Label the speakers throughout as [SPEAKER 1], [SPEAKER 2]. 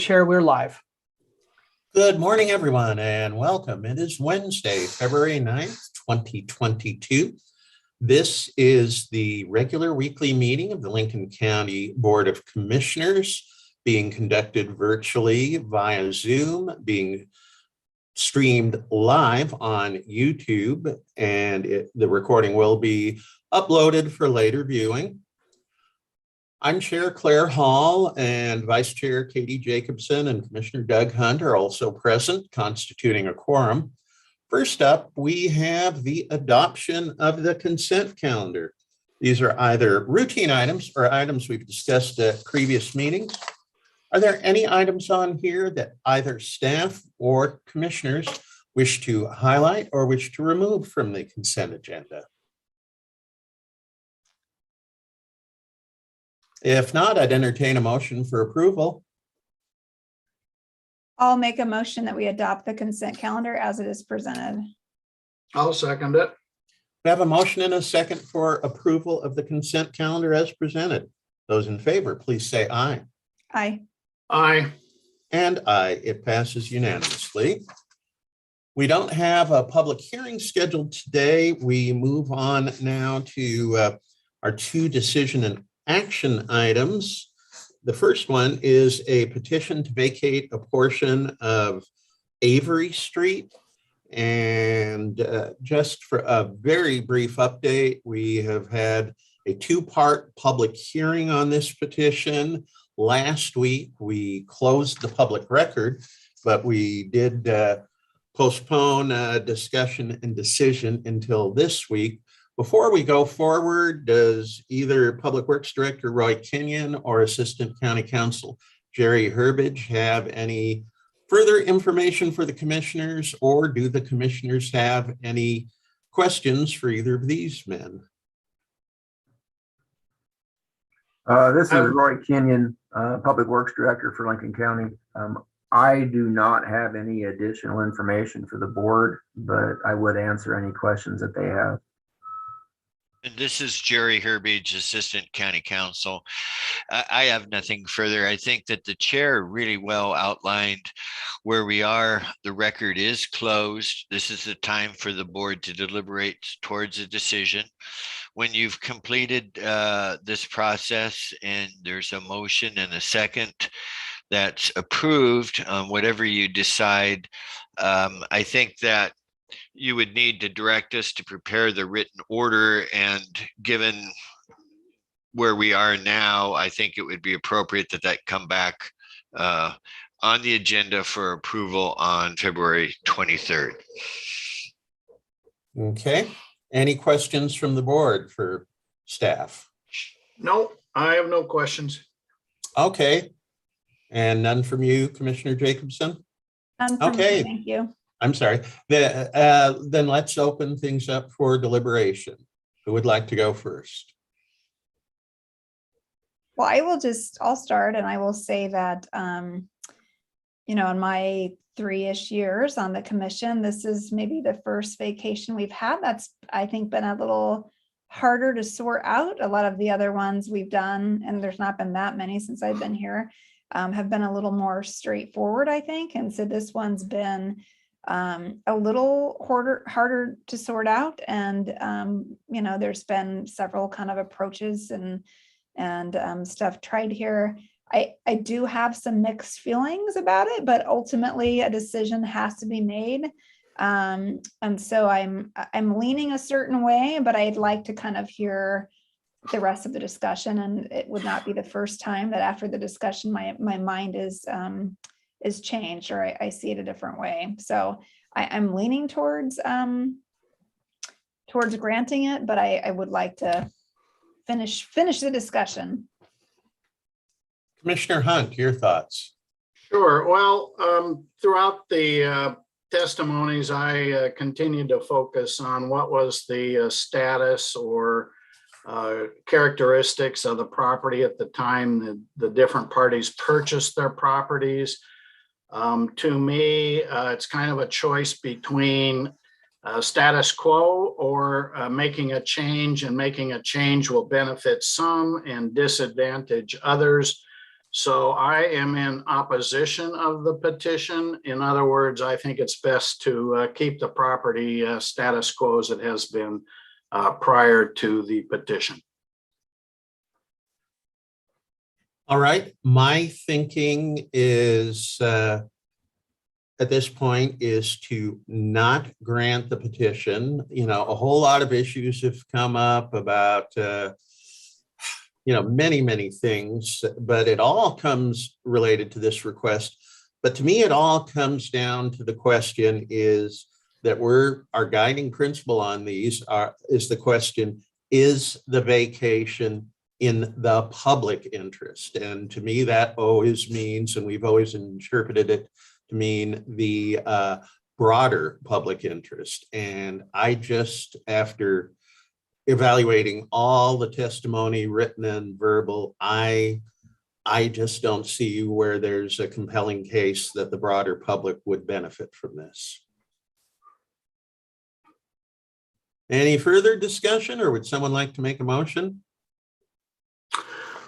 [SPEAKER 1] Chair, we're live.
[SPEAKER 2] Good morning, everyone, and welcome. It is Wednesday, February 9th, 2022. This is the regular weekly meeting of the Lincoln County Board of Commissioners being conducted virtually via Zoom, being streamed live on YouTube, and the recording will be uploaded for later viewing. I'm Chair Claire Hall, and Vice Chair Katie Jacobson and Commissioner Doug Hunt are also present, constituting a quorum. First up, we have the adoption of the consent calendar. These are either routine items or items we've discussed at previous meetings. Are there any items on here that either staff or commissioners wish to highlight or wish to remove from the consent agenda? If not, I'd entertain a motion for approval.
[SPEAKER 3] I'll make a motion that we adopt the consent calendar as it is presented.
[SPEAKER 4] I'll second it.
[SPEAKER 2] We have a motion and a second for approval of the consent calendar as presented. Those in favor, please say aye.
[SPEAKER 3] Aye.
[SPEAKER 4] Aye.
[SPEAKER 2] And aye. It passes unanimously. We don't have a public hearing scheduled today. We move on now to our two decision and action items. The first one is a petition to vacate a portion of Avery Street. And just for a very brief update, we have had a two-part public hearing on this petition. Last week, we closed the public record, but we did postpone discussion and decision until this week. Before we go forward, does either Public Works Director Roy Kenyon or Assistant County Counsel Jerry Herbage have any further information for the commissioners, or do the commissioners have any questions for either of these men?
[SPEAKER 5] This is Roy Kenyon, Public Works Director for Lincoln County. I do not have any additional information for the board, but I would answer any questions that they have.
[SPEAKER 6] And this is Jerry Herbage, Assistant County Counsel. I have nothing further. I think that the chair really well outlined where we are. The record is closed. This is the time for the board to deliberate towards a decision. When you've completed this process and there's a motion and a second that's approved, whatever you decide, I think that you would need to direct us to prepare the written order, and given where we are now, I think it would be appropriate that that come back on the agenda for approval on February 23rd.
[SPEAKER 2] Okay. Any questions from the board for staff?
[SPEAKER 4] No, I have no questions.
[SPEAKER 2] Okay. And none from you, Commissioner Jacobson?
[SPEAKER 3] None from me,
[SPEAKER 2] Okay.
[SPEAKER 3] thank you.
[SPEAKER 2] I'm sorry. Then let's open things up for deliberation. Who would like to go first?
[SPEAKER 3] Well, I'll start, and I will say that, in my 3-ish years on the commission, this is maybe the first vacation we've had that's, I think, been a little harder to sort out. A lot of the other ones we've done, and there's not been that many since I've been here, have been a little more straightforward, I think. And so this one's been a little harder to sort out. And, there's been several kind of approaches and stuff tried here. I do have some mixed feelings about it, but ultimately a decision has to be made. And so I'm leaning a certain way, but I'd like to kind of hear the rest of the discussion. And it would not be the first time that after the discussion, my mind is changed, or I see it a different way. So I'm leaning towards granting it, but I would like to finish the discussion.
[SPEAKER 2] Commissioner Hunt, your thoughts?
[SPEAKER 4] Sure. Well, throughout the testimonies, I continued to focus on what was the status or characteristics of the property at the time the different parties purchased their properties. To me, it's kind of a choice between status quo or making a change, and making a change will benefit some and disadvantage others. So I am in opposition of the petition. In other words, I think it's best to keep the property status quo as it has been prior to the petition.
[SPEAKER 2] All right, my thinking is at this point is to not grant the petition. You know, a whole lot of issues have come up about many things, but it all comes related to this request. But to me, it all comes down to the question is that our guiding principle on these is the question, is the vacation in the public interest? And to me, that always means, and we've always interpreted it to mean the broader public interest. And I just, after evaluating all the testimony, written and verbal, I just don't see where there's a compelling case that the broader public would benefit from this. Any further discussion, or would someone like to make a motion?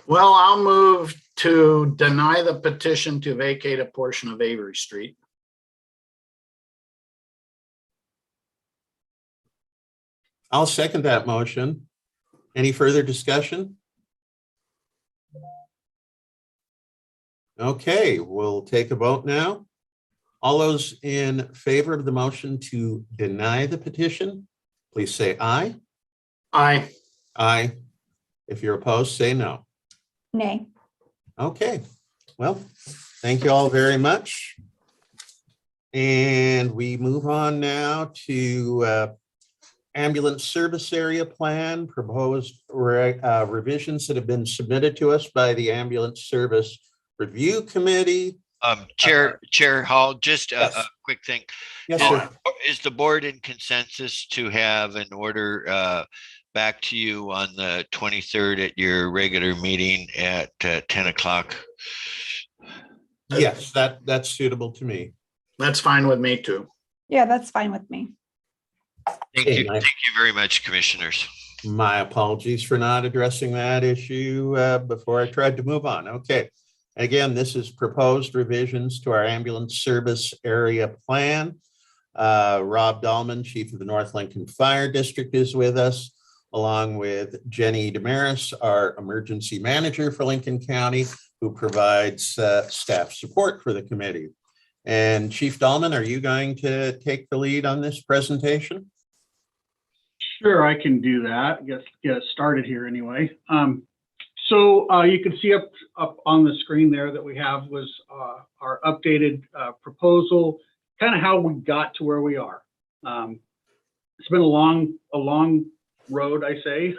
[SPEAKER 4] Well, I'll move to deny the petition to vacate a portion of Avery Street.
[SPEAKER 2] I'll second that motion. Any further discussion? Okay, we'll take a vote now. All those in favor of the motion to deny the petition, please say aye.
[SPEAKER 4] Aye.
[SPEAKER 2] Aye. If you're opposed, say no.
[SPEAKER 3] Nay.
[SPEAKER 2] Okay, well, thank you all very much. And we move on now to ambulance service area plan, proposed revisions that have been submitted to us by the Ambulance Service Review Committee.
[SPEAKER 6] Chair Hall, just
[SPEAKER 2] Yes.
[SPEAKER 6] a quick thing.
[SPEAKER 2] Yes, sir.
[SPEAKER 6] Is the board in consensus to have an order back to you on the 23rd at your regular meeting at 10 o'clock?
[SPEAKER 2] Yes, that's suitable to me.
[SPEAKER 4] That's fine with me too.
[SPEAKER 3] Yeah, that's fine with me.
[SPEAKER 6] Thank
[SPEAKER 2] Okay,
[SPEAKER 6] you. Thank you very much, commissioners.
[SPEAKER 2] My apologies for not addressing that issue before I tried to move on. Okay. Again, this is proposed revisions to our ambulance service area plan. Rob Dahlman, Chief of the North Lincoln Fire District, is with us, along with Jenny Damaris, our emergency manager for Lincoln County, who provides staff support for the committee. And Chief Dahlman, are you going to take the lead on this presentation?
[SPEAKER 1] Sure, I can do that. Get it started here anyway. So you can see up on the screen there that we have was our updated proposal, kind of how we got to where we are. It's been a long road, I say,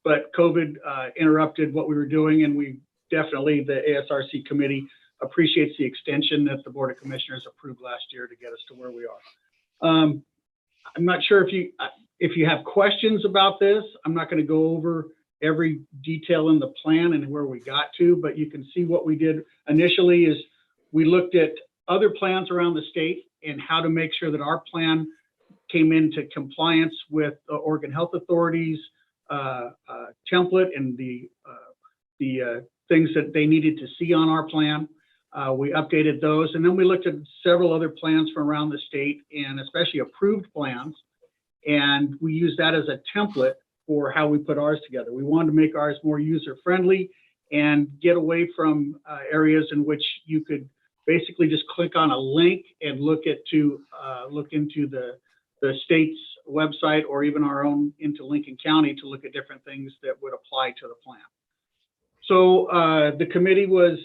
[SPEAKER 1] but COVID interrupted what we were doing, and we definitely, the ASRC committee appreciates the extension that the Board of Commissioners approved last year to get us to where we are. I'm not sure if you have questions about this. I'm not going to go over every detail in the plan and where we got to, but you can see what we did initially is we looked at other plans around the state and how to make sure that our plan came into compliance with the Oregon Health Authority's template and the things that they needed to see on our plan. We updated those, and then we looked at several other plans from around the state, and especially approved plans, and we used that as a template for how we put ours together. We wanted to make ours more user-friendly and get away from areas in which you could basically just click on a link and look into the state's website, or even our own into Lincoln County, to look at different things that would apply to the plan. So the committee was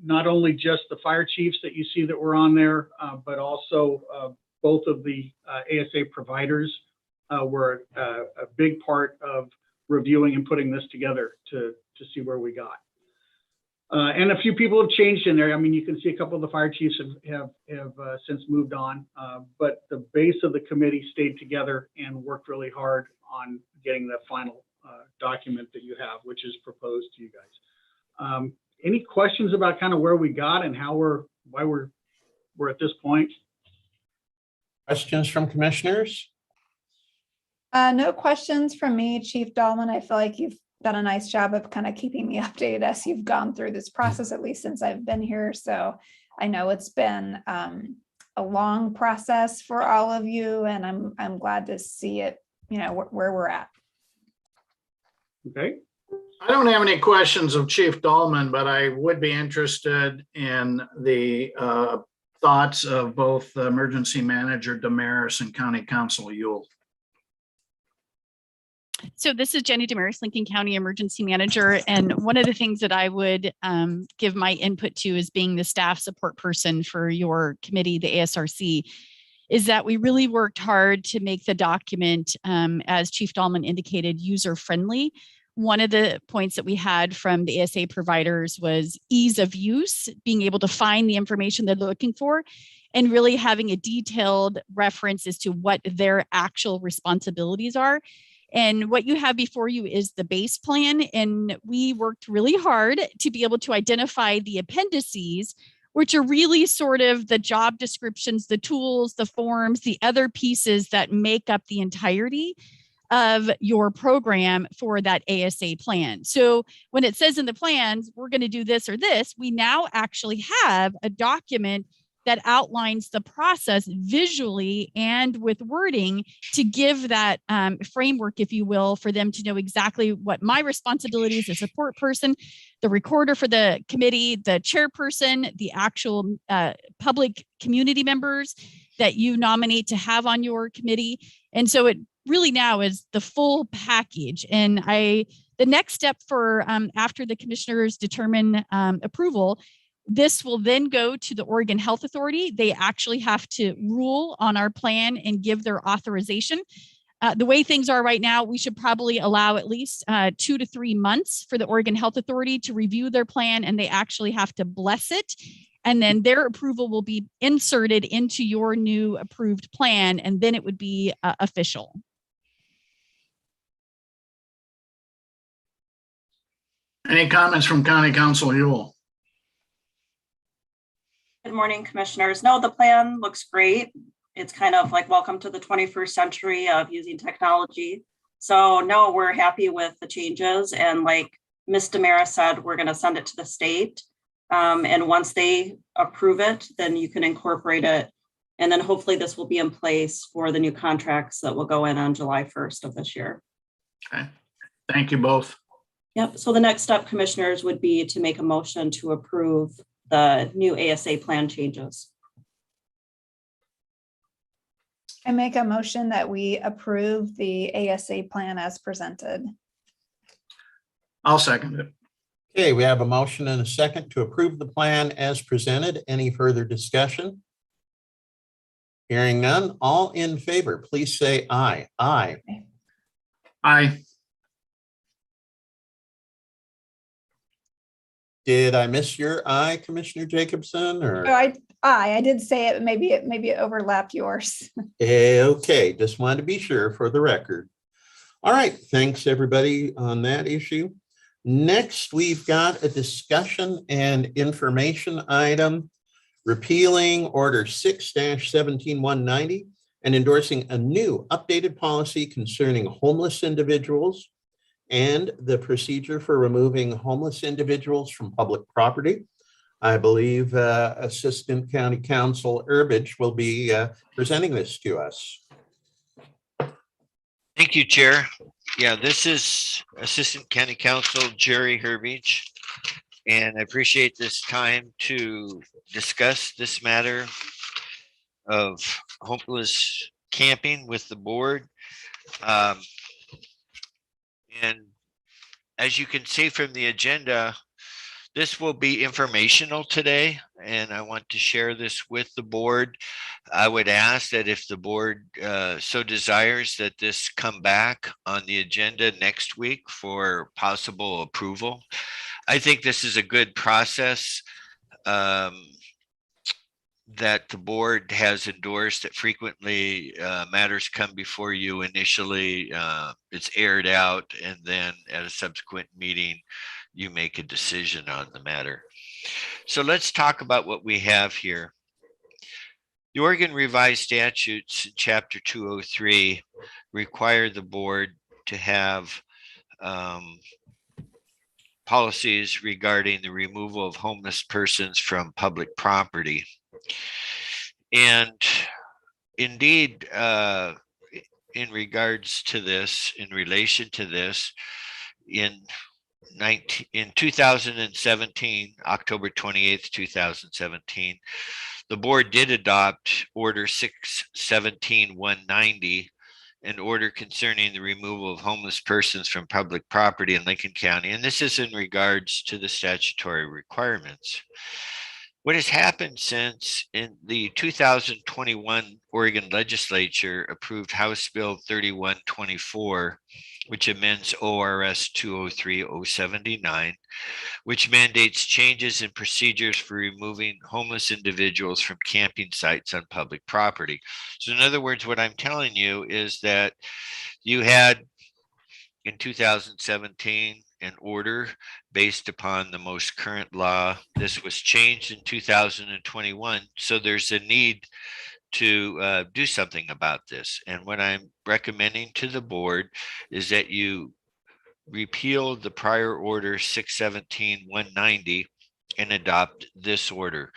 [SPEAKER 1] not only just the fire chiefs that you see that were on there, but also both of the ASA providers were a big part of reviewing and putting this together to see where we got. And a few people have changed in there. I mean, you can see a couple of the fire chiefs have since moved on, but the base of the committee stayed together and worked really hard on getting the final document that you have, which is proposed to you guys. Any questions about kind of where we got and why we're at this point?
[SPEAKER 2] Questions from commissioners?
[SPEAKER 3] No questions from me, Chief Dahlman. I feel like you've done a nice job of kind of keeping me updated as you've gone through this process, at least since I've been here. So I know it's been a long process for all of you, and I'm glad to see it, you know, where we're at.
[SPEAKER 1] Okay.
[SPEAKER 4] I don't have any questions of Chief Dahlman, but I would be interested in the thoughts of both Emergency Manager Damaris and County Council Yule.
[SPEAKER 7] So this is Jenny Damaris, Lincoln County Emergency Manager. And one of the things that I would give my input to as being the staff support person for your committee, the ASRC, is that we really worked hard to make the document, as Chief Dahlman indicated, user-friendly. One of the points that we had from the ASA providers was ease of use, being able to find the information they're looking for, and really having a detailed reference as to what their actual responsibilities are. And what you have before you is the base plan. And we worked really hard to be able to identify the appendices, which are really sort of the job descriptions, the tools, the forms, the other pieces that make up the entirety of your program for that ASA plan. So when it says in the plans, we're going to do this or this, we now actually have a document that outlines the process visually and with wording to give that framework, if you will, for them to know exactly what my responsibility is as a support person, the recorder for the committee, the chairperson, the actual public community members that you nominate to have on your committee. And so it really now is the full package. And the next step for after the commissioners determine approval, this will then go to the Oregon Health Authority. They actually have to rule on our plan and give their authorization. The way things are right now, we should probably allow at least 2 to 3 months for the Oregon Health Authority to review their plan, and they actually have to bless it. And then their approval will be inserted into your new approved plan, and then it would be official.
[SPEAKER 4] Any comments from County Council Yule?
[SPEAKER 8] Good morning, commissioners. No, the plan looks great. It's kind of like welcome to the 21st century of using technology. So no, we're happy with the changes. And like Ms. Damaris said, we're going to send it to the state. And once they approve it, then you can incorporate it. And then hopefully this will be in place for the new contracts that will go in on July 1st of this year.
[SPEAKER 4] Okay, thank you both.
[SPEAKER 8] Yep. So the next step, commissioners, would be to make a motion to approve the new ASA plan changes.
[SPEAKER 3] I make a motion that we approve the ASA plan as presented.
[SPEAKER 4] I'll second it.
[SPEAKER 2] Okay, we have a motion and a second to approve the plan as presented. Any further discussion? Hearing none, all in favor, please say aye. Aye.
[SPEAKER 4] Aye.
[SPEAKER 2] Did I miss your aye, Commissioner Jacobson, or?
[SPEAKER 3] Oh, I did say it. Maybe it overlapped yours.
[SPEAKER 2] Okay, just wanted to be sure for the record. All right, thanks everybody on that issue. Next, we've got a discussion and information item, repealing Order 6-17190 and endorsing a new updated policy concerning homeless individuals and the procedure for removing homeless individuals from public property. I believe Assistant County Counsel Herbage will be presenting this to us.
[SPEAKER 6] Thank you, Chair. Yeah, this is Assistant County Counsel Jerry Herbage, and I appreciate this time to discuss this matter of homeless camping with the board. And as you can see from the agenda, this will be informational today, and I want to share this with the board. I would ask that if the board so desires that this come back on the agenda next week for possible approval. I think this is a good process that the board has endorsed, that frequently matters come before you initially, it's aired out, and then at a subsequent meeting, you make a decision on the matter. So let's talk about what we have here. The Oregon Revised Statutes, Chapter 203, require the board to have policies regarding the removal of homeless persons from public property. And indeed, in regards to this, in relation to this, in 2017, October 28th, 2017, the board did adopt Order 617-190, an order concerning the removal of homeless persons from public property in Lincoln County. And this is in regards to the statutory requirements. What has happened since in the 2021 Oregon legislature approved House Bill 3124, which amends ORS 203079, which mandates changes in procedures for removing homeless individuals from camping sites on public property. So in other words, what I'm telling you is that you had in 2017 an order based upon the most current law. This was changed in 2021. So there's a need to do something about this. And what I'm recommending to the board is that you repeal the prior order 617-190 and adopt this order.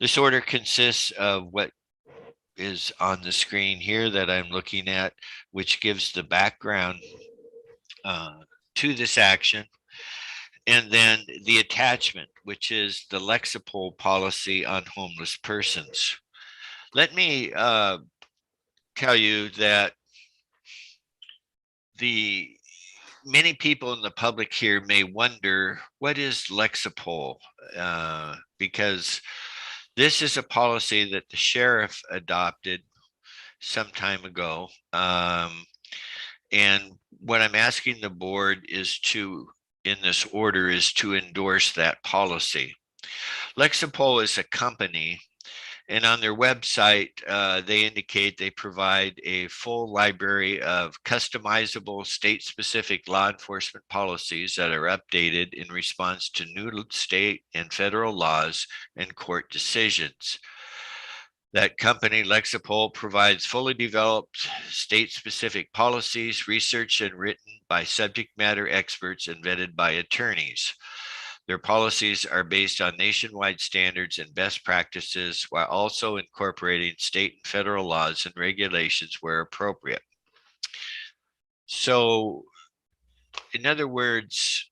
[SPEAKER 6] This order consists of what is on the screen here that I'm looking at, which gives the background to this action, and then the attachment, which is the Lexapol policy on homeless persons. Let me tell you that many people in the public here may wonder, what is Lexapol? Because this is a policy that the sheriff adopted some time ago. And what I'm asking the board is in this order, is to endorse that policy. Lexapol is a company, and on their website, they indicate they provide a full library of customizable state-specific law enforcement policies that are updated in response to new state and federal laws and court decisions. That company, Lexapol, provides fully developed state-specific policies, researched and written by subject matter experts and vetted by attorneys. Their policies are based on nationwide standards and best practices, while also incorporating state and federal laws and regulations where appropriate. So, in other words,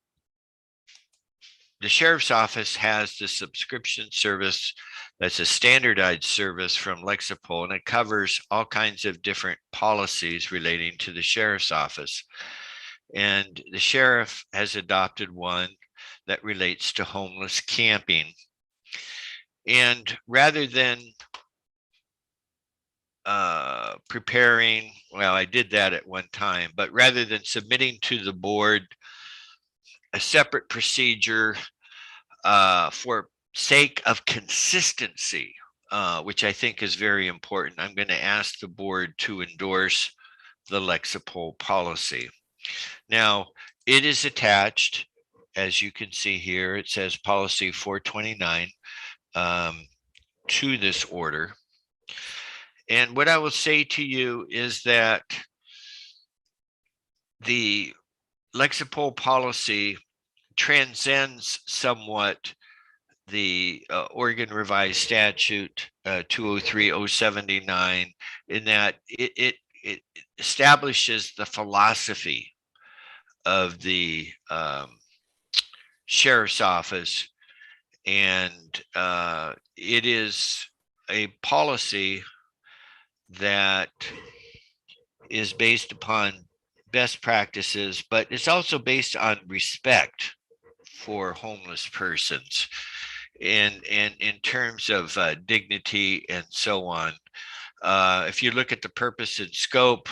[SPEAKER 6] the sheriff's office has the subscription service that's a standardized service from Lexapol, and it covers all kinds of different policies relating to the sheriff's office. And the sheriff has adopted one that relates to homeless camping. And rather than preparing, well, I did that at one time, but rather than submitting to the board a separate procedure for sake of consistency, which I think is very important, I'm going to ask the board to endorse the Lexapol policy. Now, it is attached, as you can see here, it says policy 429 to this order. And what I will say to you is that the Lexapol policy transcends somewhat the Oregon Revised Statute 203079 in that it establishes the philosophy of the sheriff's office, and it is a policy that is based upon best practices, but it's also based on respect for homeless persons and in terms of dignity and so on. If you look at the purpose and scope,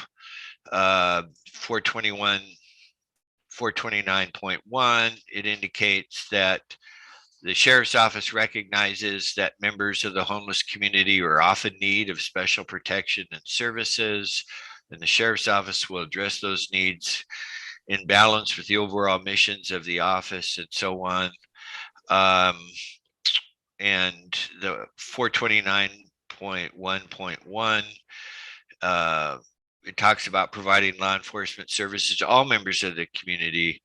[SPEAKER 6] 429.1, it indicates that the sheriff's office recognizes that members of the homeless community are often in need of special protection and services, and the sheriff's office will address those needs in balance with the overall missions of the office and so on. And the 429.1.1, it talks about providing law enforcement services to all members of the community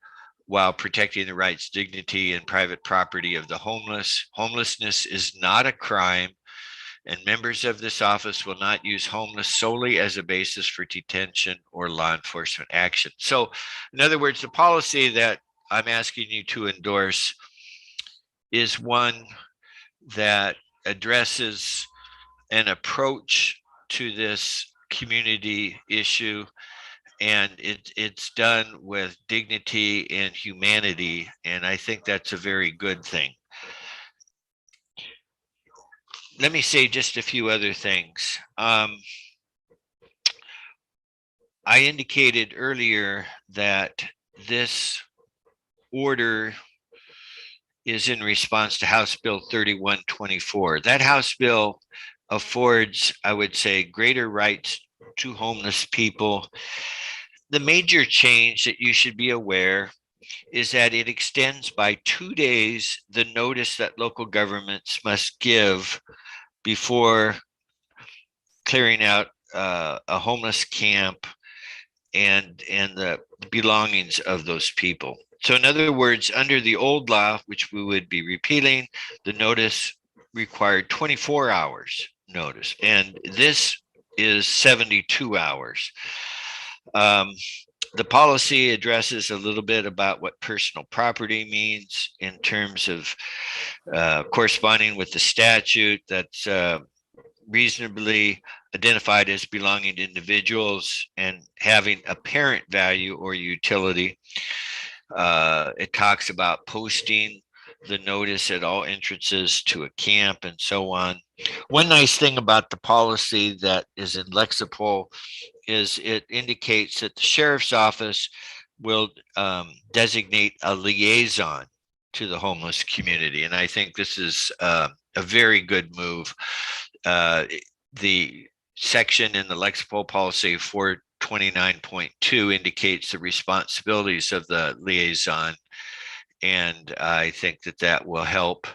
[SPEAKER 6] while protecting the rights, dignity, and private property of the homeless. Homelessness is not a crime, and members of this office will not use homeless solely as a basis for detention or law enforcement action. So, in other words, the policy that I'm asking you to endorse is one that addresses an approach to this community issue, and it's done with dignity and humanity, and I think that's a very good thing. Let me say just a few other things. I indicated earlier that this order is in response to House Bill 3124. That House bill affords, I would say, greater rights to homeless people. The major change that you should be aware is that it extends by 2 days the notice that local governments must give before clearing out a homeless camp and the belongings of those people. So in other words, under the old law, which we would be repealing, the notice required 24 hours notice, and this is 72 hours. The policy addresses a little bit about what personal property means in terms of corresponding with the statute that's reasonably identified as belonging to individuals and having apparent value or utility. It talks about posting the notice at all entrances to a camp and so on. One nice thing about the policy that is in Lexapol is it indicates that the sheriff's office will designate a liaison to the homeless community. And I think this is a very good move. The section in the Lexapol policy 429.2 indicates the responsibilities of the liaison. And I think that that will help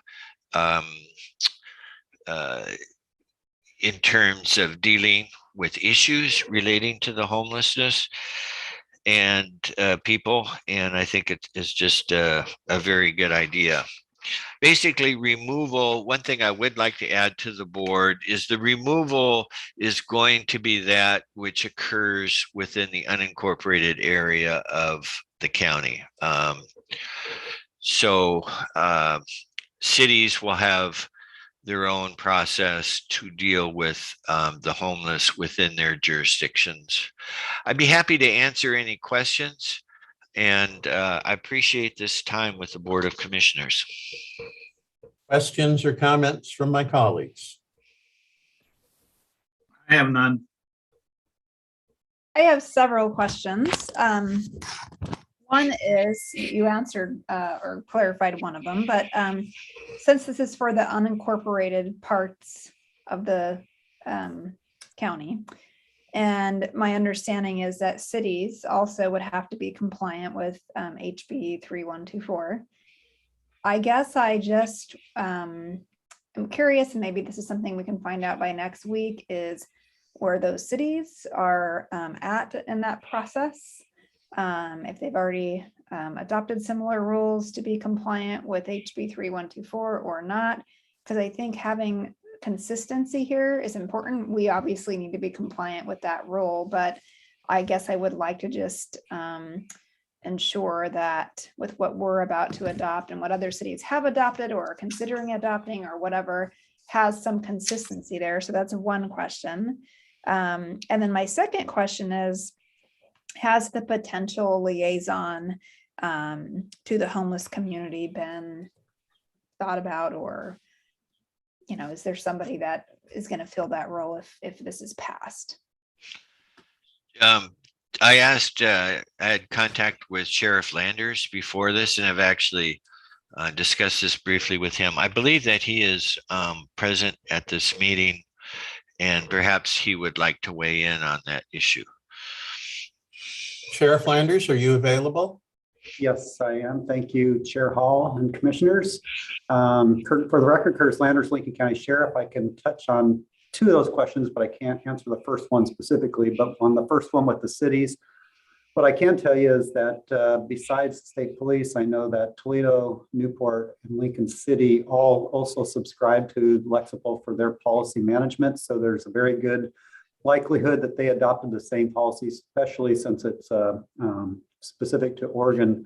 [SPEAKER 6] in terms of dealing with issues relating to the homelessness and people. And I think it's just a very good idea. Basically, removal, one thing I would like to add to the board is the removal is going to be that which occurs within the unincorporated area of the county. So cities will have their own process to deal with the homeless within their jurisdictions. I'd be happy to answer any questions, and I appreciate this time with the Board of Commissioners.
[SPEAKER 2] Questions or comments from my colleagues?
[SPEAKER 1] I have none.
[SPEAKER 3] I have several questions. One is, you answered or clarified one of them, but since this is for the unincorporated parts of the county, and my understanding is that cities also would have to be compliant with HB 3124. I guess I just am curious, and maybe this is something we can find out by next week, is where those cities are at in that process. If they've already adopted similar rules to be compliant with HB 3124 or not, because I think having consistency here is important. We obviously need to be compliant with that rule, but I guess I would like to just ensure that with what we're about to adopt and what other cities have adopted or are considering adopting or whatever, has some consistency there. So that's one question. And then my second question is, has the potential liaison to the homeless community been thought about, or, you know, is there somebody that is going to fill that role if this is passed?
[SPEAKER 6] I asked, I had contact with Sheriff Landers before this, and I've actually discussed this briefly with him. I believe that he is present at this meeting, and perhaps he would like to weigh in on that issue.
[SPEAKER 2] Sheriff Landers, are you available?
[SPEAKER 9] Yes, I am. Thank you, Chair Hall and Commissioners. For the record, Curtis Landers, Lincoln County Sheriff. I can touch on two of those questions, but I can't answer the first one specifically. But on the first one with the cities, What I can tell you is that besides the state police, I know that Toledo, Newport, and Lincoln City all also subscribe to Lexapol for their policy management. So there's a very good likelihood that they adopted the same policy, especially since it's specific to Oregon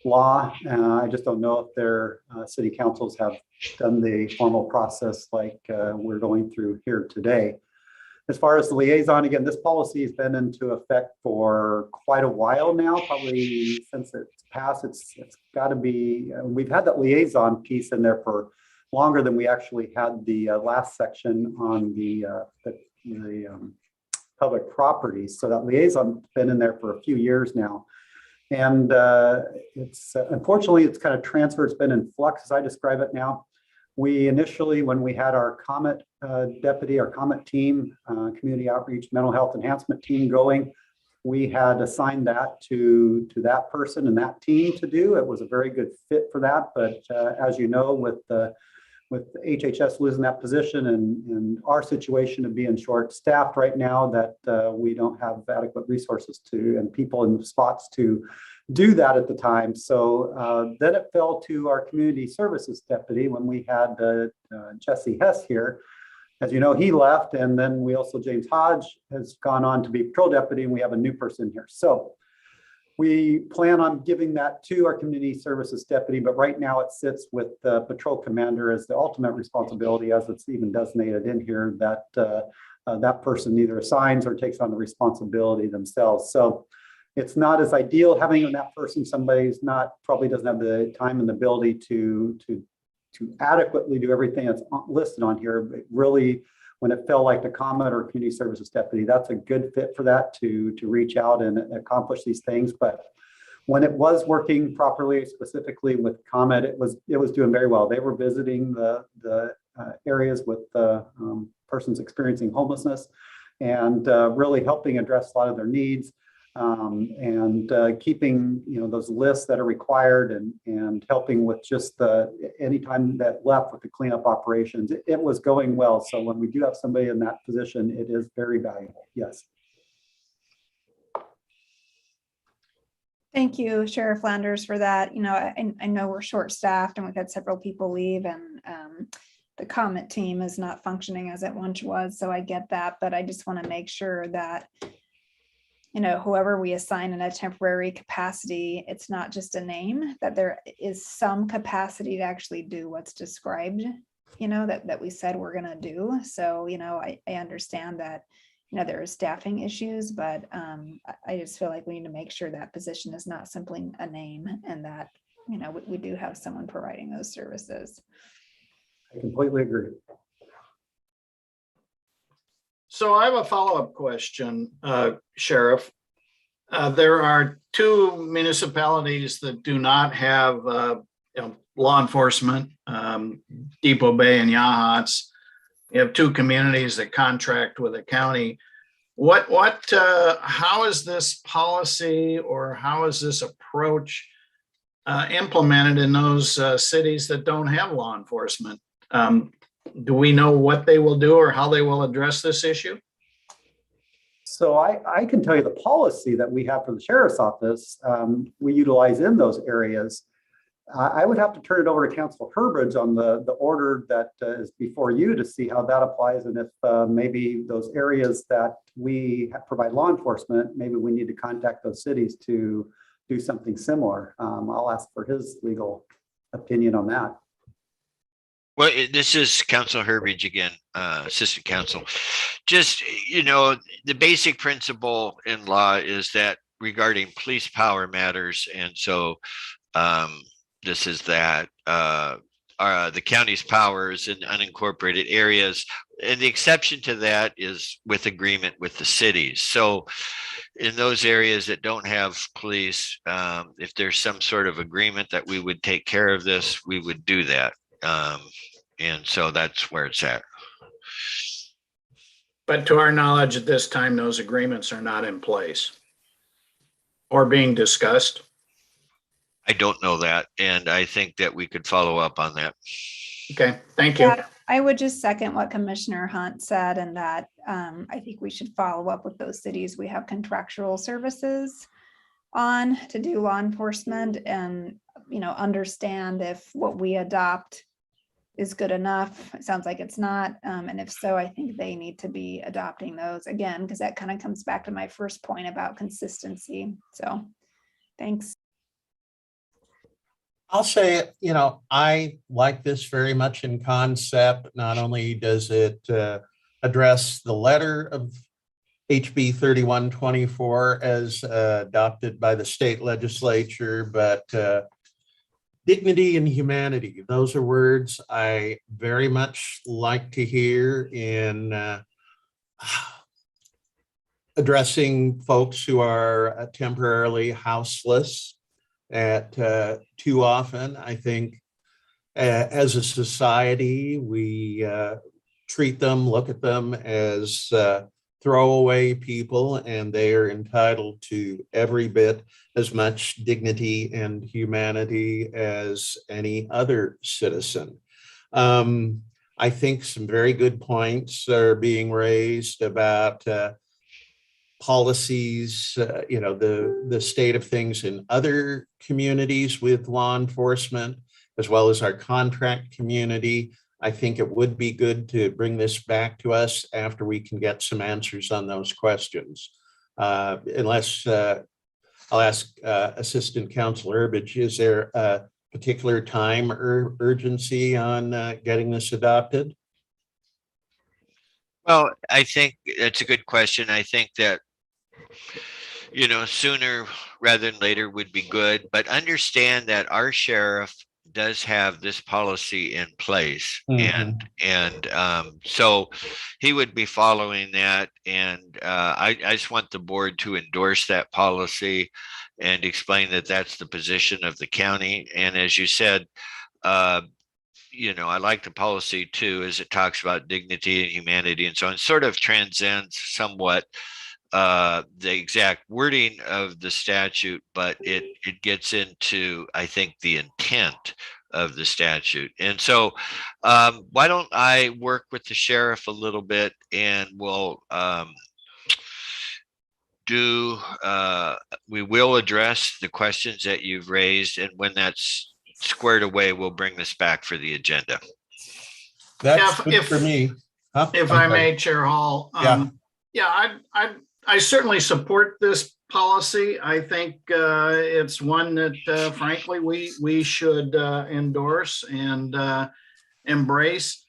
[SPEAKER 9] law. I just don't know if their city councils have done the formal process like we're going through here today. As far as the liaison, again, this policy has been into effect for quite a while now, probably since it's passed. It's got to be, we've had that liaison piece in there for longer than we actually had the last section on the public properties. So that liaison's been in there for a few years now. And it's unfortunately, it's kind of transferred. It's been in flux as I describe it now. We initially, when we had our COMET deputy, our COMET team, community outreach, mental health enhancement team going, we had assigned that to that person and that team to do. It was a very good fit for that. But as you know, with HHS losing that position and our situation of being short-staffed right now, that we don't have adequate resources to and people in spots to do that at the time. So then it fell to our community services deputy when we had Jesse Hess here. As you know, he left, and then we also, James Hodge has gone on to be patrol deputy, and we have a new person here. So we plan on giving that to our community services deputy, but right now it sits with the patrol commander as the ultimate responsibility, as it's even designated in here, that that person either assigns or takes on the responsibility themselves. So it's not as ideal having that person. Somebody who's probably doesn't have the time and the ability to adequately do everything that's listed on here. But really, when it felt like the COMET or community services deputy, that's a good fit for that to reach out and accomplish these things. But when it was working properly, specifically with COMET, it was doing very well. They were visiting the areas with persons experiencing homelessness and really helping address a lot of their needs. And keeping those lists that are required and helping with just any time that left with the cleanup operations, it was going well. So when we do have somebody in that position, it is very valuable. Yes.
[SPEAKER 3] Thank you, Sheriff Landers, for that. I know we're short-staffed and we've had several people leave, and the COMET team is not functioning as it once was. So I get that, but I just want to make sure that whoever we assign in a temporary capacity, it's not just a name, that there is some capacity to actually do what's described, that we said we're going to do. So, I understand that, there are staffing issues, but I just feel like we need to make sure that position is not simply a name and that, we do have someone providing those services.
[SPEAKER 9] I completely agree.
[SPEAKER 4] So I have a follow-up question, Sheriff. There are two municipalities that do not have law enforcement, Depot Bay and Yachats. You have two communities that contract with the county. How is this policy or how is this approach implemented in those cities that don't have law enforcement? Do we know what they will do or how they will address this issue?
[SPEAKER 9] So I can tell you the policy that we have for the sheriff's office, we utilize in those areas. I would have to turn it over to Councilor Herbridge on the order that is before you to see how that applies, and if maybe those areas that we provide law enforcement, maybe we need to contact those cities to do something similar. I'll ask for his legal opinion on that.
[SPEAKER 6] Well, this is Council Herbage again, Assistant Counsel. Just, the basic principle in law is that regarding police power matters. And so this is that the county's powers in unincorporated areas. And the exception to that is with agreement with the cities. So in those areas that don't have police, if there's some sort of agreement that we would take care of this, we would do that. And so that's where it's at.
[SPEAKER 4] But to our knowledge at this time, those agreements are not in place or being discussed.
[SPEAKER 6] I don't know that. And I think that we could follow up on that.
[SPEAKER 4] Okay, thank you.
[SPEAKER 3] Yeah, I would just second what Commissioner Hunt said, and that I think we should follow up with those cities. We have contractual services on to do law enforcement and, understand if what we adopt is good enough. It sounds like it's not. And if so, I think they need to be adopting those again, because that kind of comes back to my first point about consistency. So thanks.
[SPEAKER 2] I'll say, I like this very much in concept. Not only does it address the letter of HB 3124 as adopted by the state legislature, but dignity and humanity, those are words I very much like to hear in addressing folks who are temporarily houseless. Too often, I think, as a society, we treat them, look at them as throwaway people, and they are entitled to every bit as much dignity and humanity as any other citizen. I think some very good points are being raised about policies, the state of things in other communities with law enforcement, as well as our contract community. I think it would be good to bring this back to us after we can get some answers on those questions. Unless I'll ask Assistant Counselor Herbage, is there a particular time or urgency on getting this adopted?
[SPEAKER 6] Well, I think that's a good question. I think that, sooner rather than later would be good, but understand that our sheriff does have this policy in place. And so he would be following that. And I just want the board to endorse that policy and explain that that's the position of the county. And as you said, I like the policy too, as it talks about dignity and humanity and so on, sort of transcends somewhat the exact wording of the statute, but it gets into, I think, the intent of the statute. And so why don't I work with the sheriff a little bit, and we'll we will address the questions that you've raised, and when that's squared away, we'll bring this back for the agenda.
[SPEAKER 2] That's good for me. Huh?
[SPEAKER 4] If I may, Chair Hall. I certainly support this policy. I think it's one that, frankly, we should endorse and embrace.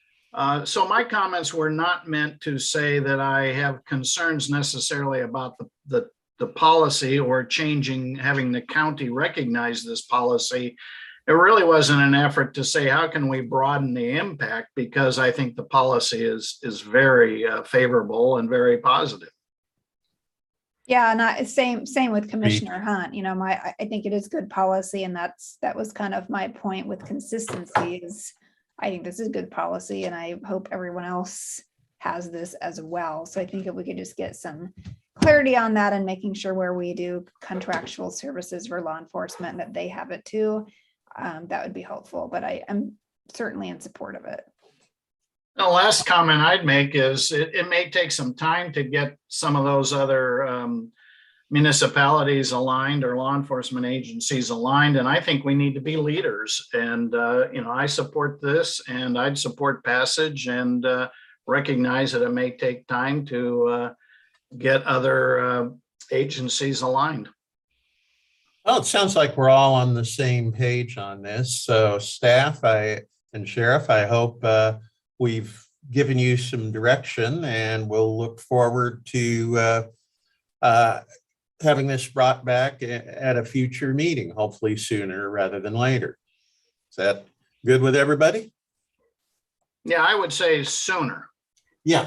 [SPEAKER 4] So my comments were not meant to say that I have concerns necessarily about the policy or having the county recognize this policy. It really wasn't an effort to say, how can we broaden the impact? Because I think the policy is very favorable and very positive.
[SPEAKER 3] Yeah, and same with Commissioner Hunt. I think it is good policy, and that was kind of my point with consistency. Is I think this is good policy, and I hope everyone else has this as well. So I think if we could just get some clarity on that and making sure where we do contractual services for law enforcement that they have it too, that would be helpful. But I'm certainly in support of it.
[SPEAKER 4] The last comment I'd make is it may take some time to get some of those other municipalities aligned or law enforcement agencies aligned. And I think we need to be leaders. And, I support this, and I'd support passage, and recognize that it may take time to get other agencies aligned.
[SPEAKER 2] Well, it sounds like we're all on the same page on this. So staff and sheriff, I hope we've given you some direction, and we'll look forward to having this brought back at a future meeting, hopefully sooner rather than later. Is that good with everybody?
[SPEAKER 4] Yeah, I would say sooner.
[SPEAKER 2] Yeah,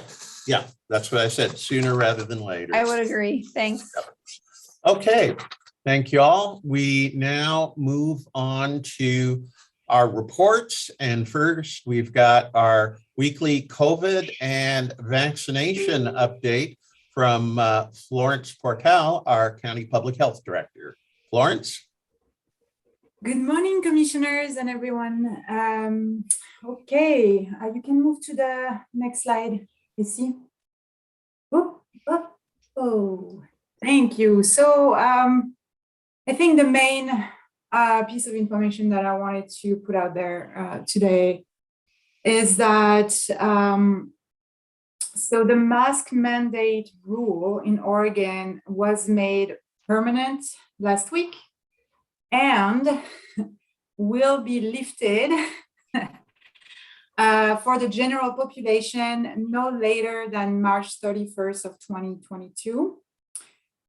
[SPEAKER 2] that's what I said, sooner rather than later.
[SPEAKER 3] I would agree. Thanks.
[SPEAKER 2] Okay, thank you all. We now move on to our reports. And first, we've got our weekly COVID and vaccination update from Florence Portal, our County Public Health Director. Florence?
[SPEAKER 10] Good morning, commissioners and everyone. Okay, you can move to the next slide, you see. Oh, thank you. So I think the main piece of information that I wanted to put out there today is that so the mask mandate rule in Oregon was made permanent last week and will be lifted for the general population no later than March 31st of 2022.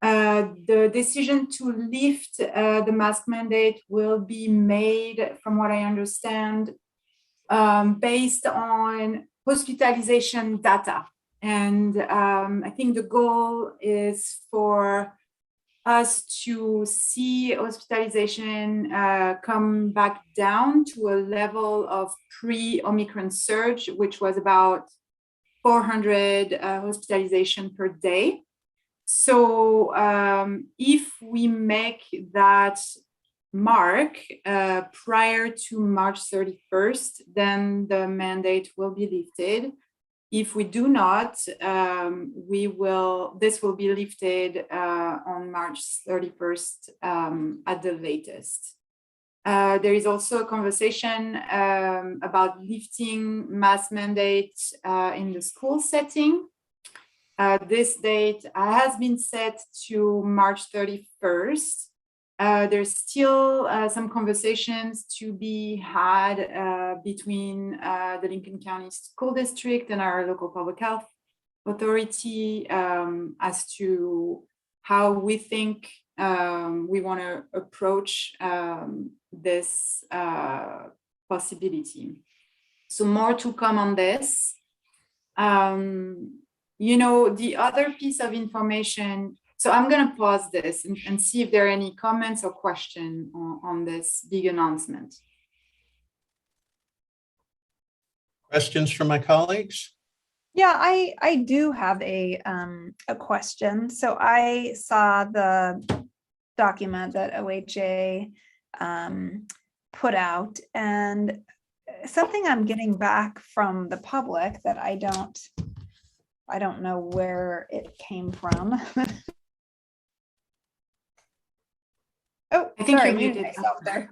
[SPEAKER 10] The decision to lift the mask mandate will be made, from what I understand, based on hospitalization data. And I think the goal is for us to see hospitalization come back down to a level of pre-Omicron surge, which was about 400 hospitalization per day. So if we make that mark prior to March 31st, then the mandate will be lifted. If we do not, this will be lifted on March 31st at the latest. There is also a conversation about lifting mask mandates in the school setting. This date has been set to March 31st. There's still some conversations to be had between the Lincoln County School District and our local public health authority as to how we think we want to approach this possibility. So more to come on this. You know, the other piece of information, so I'm going to pause this and see if there are any comments or questions on this big announcement.
[SPEAKER 2] Questions from my colleagues?
[SPEAKER 3] Yeah, I do have a question. So I saw the document that OHA put out, and something I'm getting back from the public that I don't know where it came from. Oh,
[SPEAKER 10] I think
[SPEAKER 3] sorry,
[SPEAKER 10] you
[SPEAKER 3] muted
[SPEAKER 10] muted
[SPEAKER 3] myself there.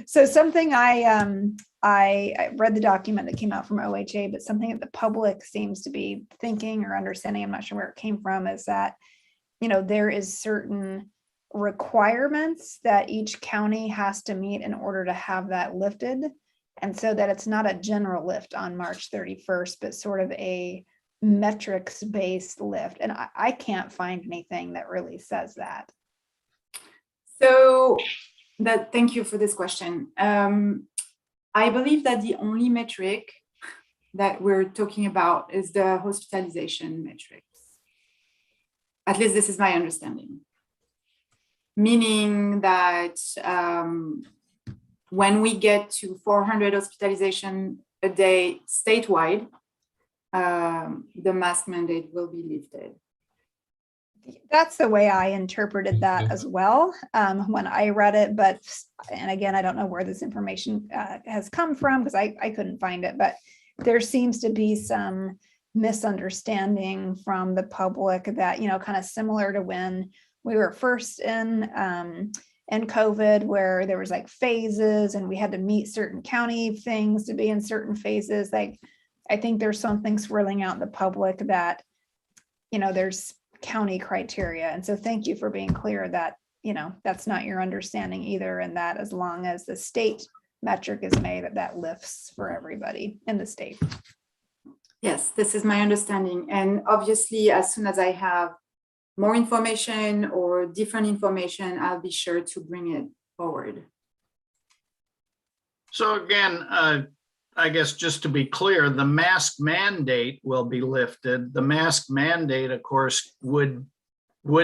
[SPEAKER 3] So something I read the document that came out from OHA, but something that the public seems to be thinking or understanding, I'm not sure where it came from, is that, you know, there is certain requirements that each county has to meet in order to have that lifted. And so that it's not a general lift on March 31st, but sort of a metrics-based lift. And I can't find anything that really says that.
[SPEAKER 10] So thank you for this question. I believe that the only metric that we're talking about is the hospitalization metrics. At least this is my understanding. Meaning that when we get to 400 hospitalization a day statewide, the mask mandate will be lifted.
[SPEAKER 3] That's the way I interpreted that as well when I read it. But, and again, I don't know where this information has come from because I couldn't find it, but there seems to be some misunderstanding from the public that, you know, kind of similar to when we were first in COVID, where there was like phases and we had to meet certain county things to be in certain phases. Like, I think there's something swirling out in the public that, you know, there's county criteria. And so thank you for being clear that, you know, that's not your understanding either. And that as long as the state metric is made, that lifts for everybody in the state.
[SPEAKER 10] Yes, this is my understanding. And obviously, as soon as I have more information or different information, I'll be sure to bring it forward.
[SPEAKER 4] So again, I guess just to be clear, the mask mandate will be lifted. The mask mandate, of course, would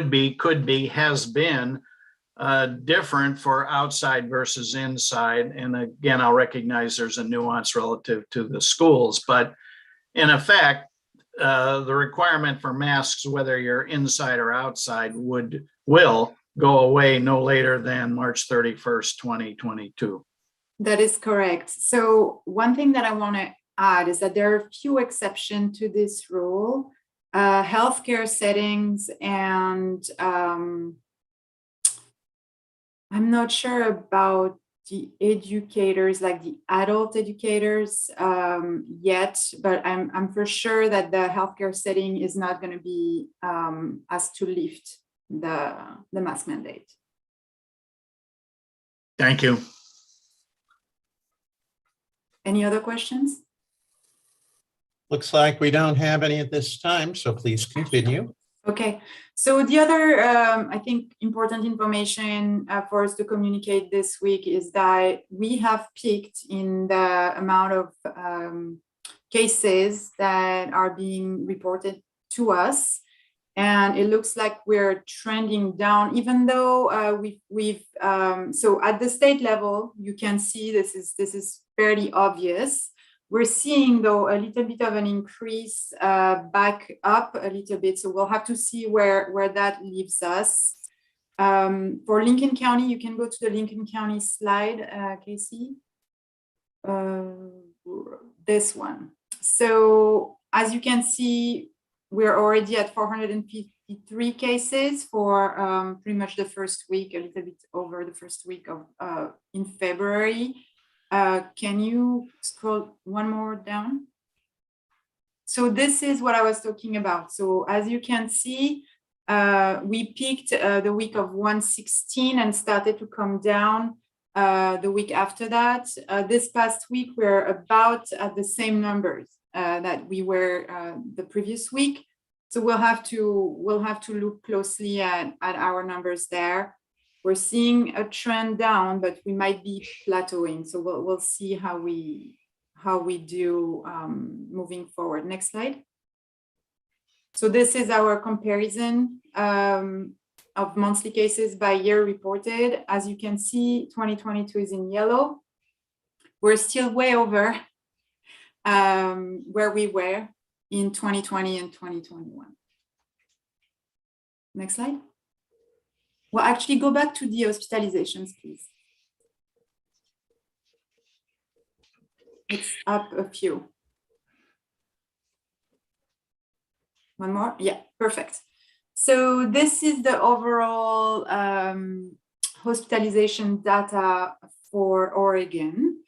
[SPEAKER 4] be, could be, has been different for outside versus inside. And again, I'll recognize there's a nuance relative to the schools, but in effect, the requirement for masks, whether you're inside or outside, will go away no later than March 31st, 2022.
[SPEAKER 10] That is correct. So one thing that I want to add is that there are a few exceptions to this rule. Healthcare settings and I'm not sure about the educators, like the adult educators yet, but I'm for sure that the healthcare setting is not going to be asked to lift the mask mandate.
[SPEAKER 4] Thank you.
[SPEAKER 10] Any other questions?
[SPEAKER 2] Looks like we don't have any at this time, so please continue.
[SPEAKER 10] Okay, so the other, I think, important information for us to communicate this week is that we have peaked in the amount of cases that are being reported to us. And it looks like we're trending down, even though so at the state level, you can see this is fairly obvious. We're seeing, though, a little bit of an increase back up a little bit. So we'll have to see where that leaves us. For Lincoln County, you can go to the Lincoln County slide, Casey. This one. So as you can see, we're already at 453 cases for pretty much the first week, a little bit over the first week of in February. Can you scroll one more down? So this is what I was talking about. So as you can see, we peaked the week of 116 and started to come down the week after that. This past week, we're about at the same numbers that we were the previous week. So we'll have to look closely at our numbers there. We're seeing a trend down, but we might be plateauing. So we'll see how we do moving forward. Next slide. So this is our comparison of monthly cases by year reported. As you can see, 2022 is in yellow. We're still way over where we were in 2020 and 2021. Next slide. Well, actually go back to the hospitalizations, please. It's up a few. One more? Yeah, perfect. So this is the overall hospitalization data for Oregon.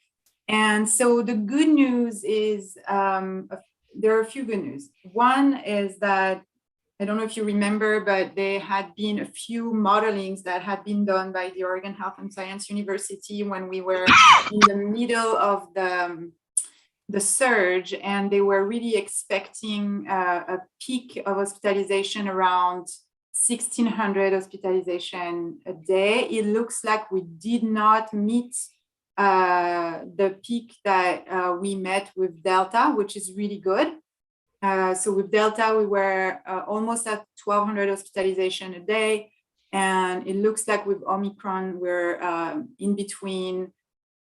[SPEAKER 10] And so the good news is, there are a few good news. One is that, I don't know if you remember, but there had been a few modelings that had been done by the Oregon Health and Science University when we were in the middle of the surge, and they were really expecting a peak of hospitalization around 1,600 hospitalization a day. It looks like we did not meet the peak that we met with Delta, which is really good. So with Delta, we were almost at 1,200 hospitalization a day. And it looks like with Omicron, we're in between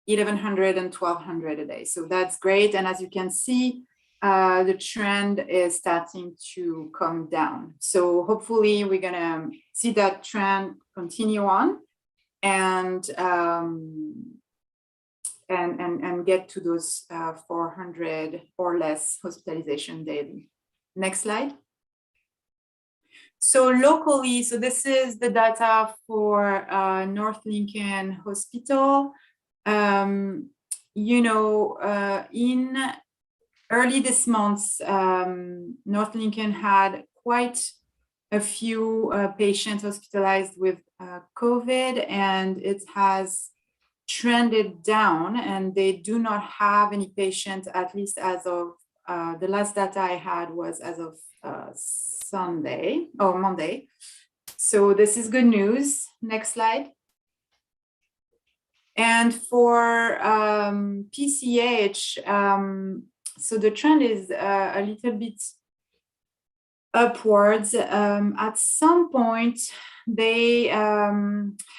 [SPEAKER 10] 1,100 and 1,200 a day. So that's great. And as you can see, the trend is starting to come down. So hopefully we're gonna see that trend continue on and get to those 400 or less hospitalization daily. Next slide. So locally, so this is the data for North Lincoln Hospital. You know, in early this month, North Lincoln had quite a few patients hospitalized with COVID, and it has trended down, and they do not have any patients, at least as of the last data I had was as of Monday. So this is good news. Next slide. And for PCH, so the trend is a little bit upwards. At some point, they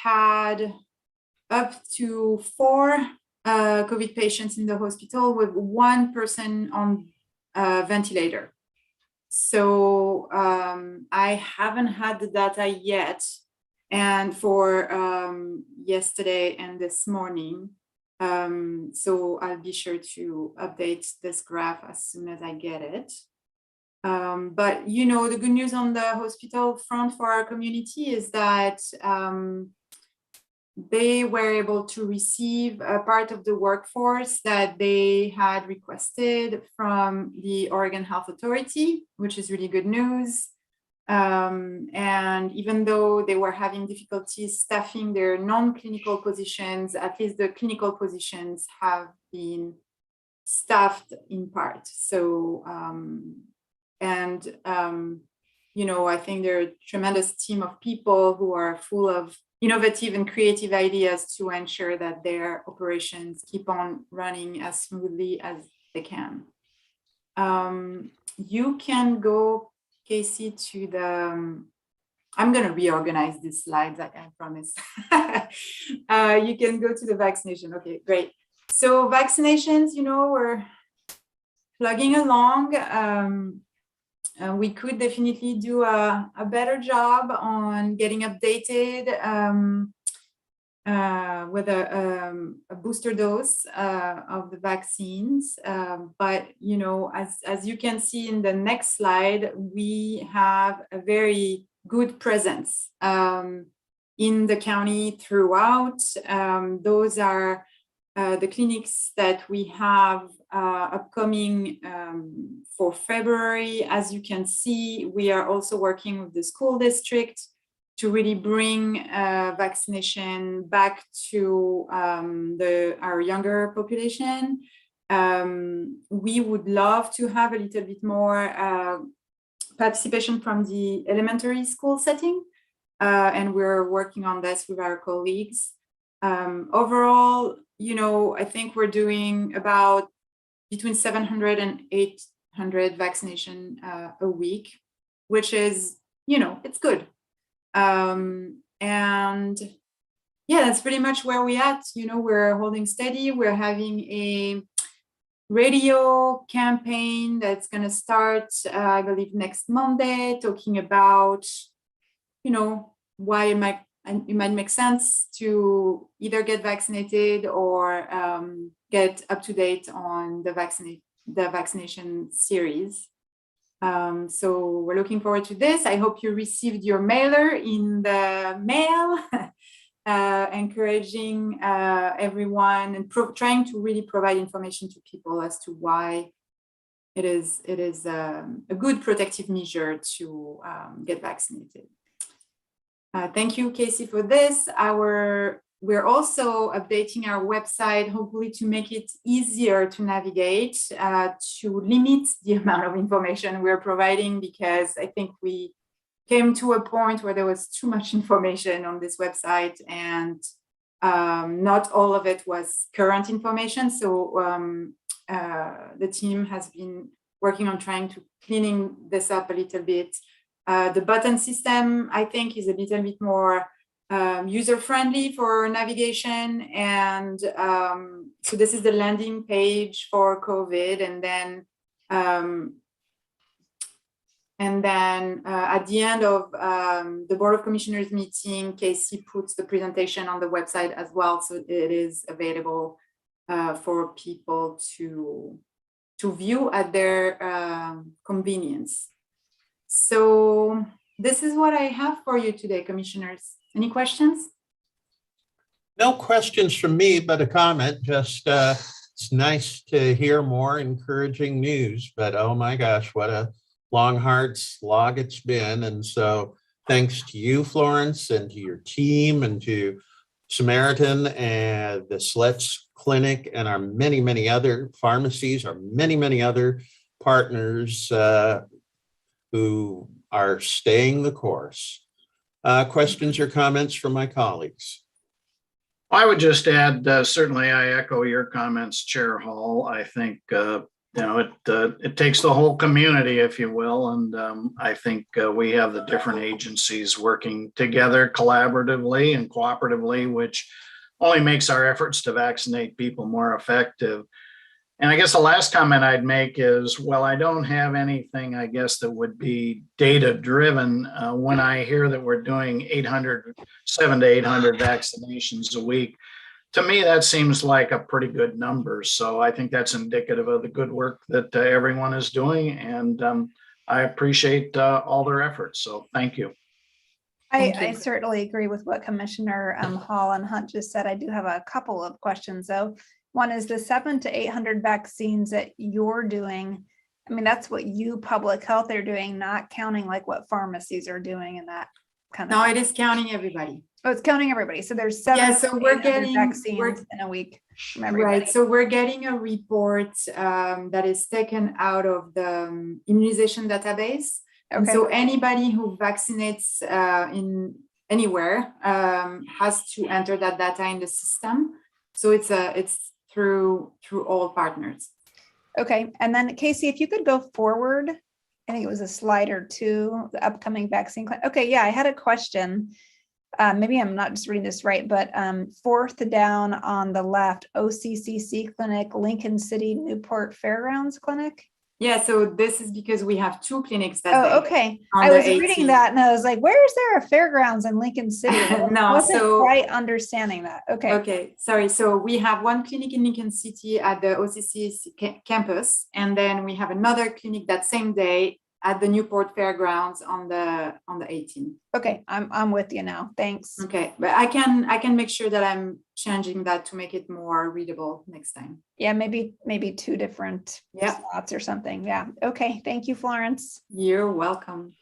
[SPEAKER 10] had up to 4 COVID patients in the hospital with 1 person on ventilator. So I haven't had the data yet. And for yesterday and this morning. So I'll be sure to update this graph as soon as I get it. But, you know, the good news on the hospital front for our community is that they were able to receive a part of the workforce that they had requested from the Oregon Health Authority, which is really good news. And even though they were having difficulties staffing their non-clinical positions, at least the clinical positions have been staffed in part. So, I think they're a tremendous team of people who are full of innovative and creative ideas to ensure that their operations keep on running as smoothly as they can. You can go, Casey, to the, I'm going to reorganize these slides, I promise. You can go to the vaccination. Okay, great. So vaccinations, we're plugging along. We could definitely do a better job on getting updated with a booster dose of the vaccines. But, as you can see in the next slide, we have a very good presence in the county throughout. Those are the clinics that we have upcoming for February. As you can see, we are also working with the school district to really bring vaccination back to our younger population. We would love to have a little bit more participation from the elementary school setting, and we're working on this with our colleagues. Overall, I think we're doing about between 700 and 800 vaccination a week, which is, it's good. And yeah, that's pretty much where we're at. We're holding steady. We're having a radio campaign that's going to start, I believe, next Monday, talking about, why it might make sense to either get vaccinated or get up to date on the vaccination series. So we're looking forward to this. I hope you received your mailer in the mail, encouraging everyone and trying to really provide information to people as to why it is a good protective measure to get vaccinated. Thank you, Casey, for this. We're also updating our website, hopefully to make it easier to navigate, to limit the amount of information we're providing, because I think we came to a point where there was too much information on this website, and not all of it was current information. So the team has been working on trying to cleaning this up a little bit. The button system, I think, is a little bit more user-friendly for navigation. And so this is the landing page for COVID. And then at the end of the Board of Commissioners meeting, Casey puts the presentation on the website as well. So it is available for people to view at their convenience. So this is what I have for you today, Commissioners. Any questions?
[SPEAKER 2] No questions from me, but a comment. Just it's nice to hear more encouraging news, but oh my gosh, what a long, hard slog it's been. And so thanks to you, Florence, and to your team, and to Samaritan and the Sletz Clinic and our many, many other pharmacies, our many, many other partners who are staying the course. Questions or comments from my colleagues?
[SPEAKER 4] I would just add, certainly I echo your comments, Chair Hall. I think, it takes the whole community, if you will. And I think we have the different agencies working together collaboratively and cooperatively, which only makes our efforts to vaccinate people more effective. And I guess the last comment I'd make is, well, I don't have anything, I guess, that would be data driven. When I hear that we're doing 700 to 800 vaccinations a week, to me, that seems like a pretty good number. So I think that's indicative of the good work that everyone is doing. And I appreciate all their efforts. So thank you.
[SPEAKER 10] Thank
[SPEAKER 3] I
[SPEAKER 10] you.
[SPEAKER 3] certainly agree with what Commissioner Hall and Hunt just said. I do have a couple of questions though. One is the 700 to 800 vaccines that you're doing. I mean, that's what you public health are doing, not counting like what pharmacies are doing and that kind of.
[SPEAKER 10] No,
[SPEAKER 3] thing.
[SPEAKER 10] it is counting everybody.
[SPEAKER 3] Oh, it's counting everybody. So there's
[SPEAKER 10] Yeah,
[SPEAKER 3] 700
[SPEAKER 10] so
[SPEAKER 3] to
[SPEAKER 10] we're
[SPEAKER 3] 800
[SPEAKER 10] getting,
[SPEAKER 3] vaccines in a week from everybody.
[SPEAKER 10] right, so we're getting a report that is taken out of the immunization database. And
[SPEAKER 3] Okay.
[SPEAKER 10] so anybody who vaccinates in anywhere has to enter that data in the system. So it's through all partners.
[SPEAKER 3] Okay, and then Casey, if you could go forward, I think it was a slide or two, the upcoming vaccine. Okay, yeah, I had a question. Maybe I'm not just reading this right, but fourth down on the left, OCCC clinic, Lincoln City, Newport Fairgrounds Clinic.
[SPEAKER 10] Yeah, so this is because we have 2 clinics that day.
[SPEAKER 3] Oh, okay.
[SPEAKER 10] on
[SPEAKER 3] I
[SPEAKER 10] the
[SPEAKER 3] was reading
[SPEAKER 10] 18th.
[SPEAKER 3] that and I was like, where is there a fairgrounds in Lincoln City? I
[SPEAKER 10] No,
[SPEAKER 3] wasn't
[SPEAKER 10] so-
[SPEAKER 3] quite understanding that. Okay.
[SPEAKER 10] Okay, sorry. So we have one clinic in Lincoln City at the OCC campus, and then we have another clinic that same day at the Newport Fairgrounds on the 18th.
[SPEAKER 3] Okay, I'm with you now. Thanks.
[SPEAKER 10] Okay, but I can make sure that I'm changing that to make it more readable next time.
[SPEAKER 3] Yeah, maybe 2 different
[SPEAKER 10] Yeah.
[SPEAKER 3] slots or something. Yeah. Okay. Thank you, Florence.
[SPEAKER 10] You're welcome.